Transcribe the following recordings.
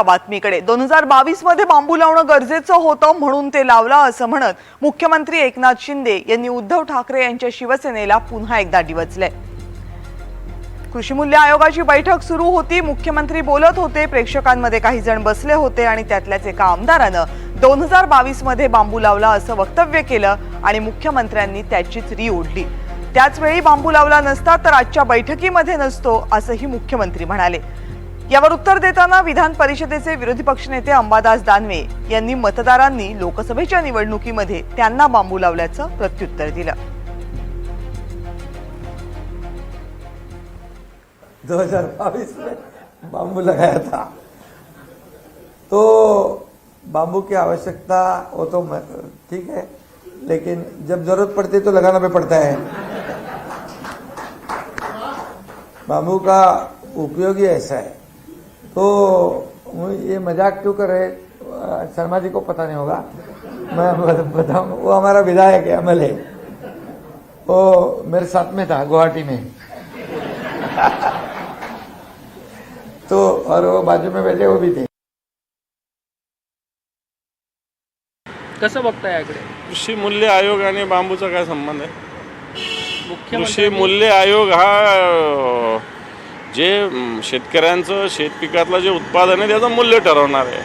बातमीकडे 2022 मध्ये बांबू लावणं गरजेचं होतं म्हणून ते लावला असं म्हणत मुख्यमंत्री एकनाथ शिंदे यांनी उद्धव ठाकरे यांच्या शिवसेनेला पुन्हा एकदा डिवचलंय। कृषी मूल्य आयोगाची बैठक सुरू होती, मुख्यमंत्री बोलत होते, प्रेक्षकांमध्ये काही जण बसले होते आणि त्यातल्याच एका आमदारानं 2022 मध्ये बांबू लावला असं वक्तव्य केलं आणि मुख्यमंत्र्यांनी त्याचीच री ओढली। त्याच वेळी बांबू लावला नसता तर आजच्या बैठकीमध्ये नसतो असंही मुख्यमंत्री म्हणाले। यावर उत्तर देताना विधान परिषदेचे विरोधी पक्षनेते अंबादास दानवे यांनी मतदारांनी लोकसभेच्या निवडणुकीमध्ये त्यांना बांबू लावल्याचं प्रत्युत्तर दिलं। 2022 में बांबू लगाया था तो बांबू की आवश्यकता वो तो ठीक है, लेकिन जब जरूरत पड़ती है तो लगाना भी पड़ता है। बांबू का उपयोग ही ऐसा है, तो ये मजाक क्यों कर रहे शर्मा जी को पता नहीं होगा, मैं बताऊंगा। वो हमारा विधायक है MLA, वो मेरे साथ में था गुवाहाटी में तो और वो बाजू में बैठे वो भी थे। कसं बघताय याकडे? कृषी मूल्य आयोग आणि बांबूचा काय संबंध आहे? कृषी मुख्यमंत्री मूल्य आयोग हा जे शेतकऱ्यांचं शेतपिकातलं जे उत्पादन आहे त्याचं मूल्य ठरवणार आहे।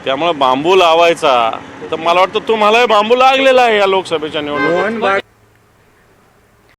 त्यामुळे बांबू लावायचा तर मला वाटतं तुम्हालाही बांबू लागलेला आहे या लोकसभेच्या निवडणुकीत।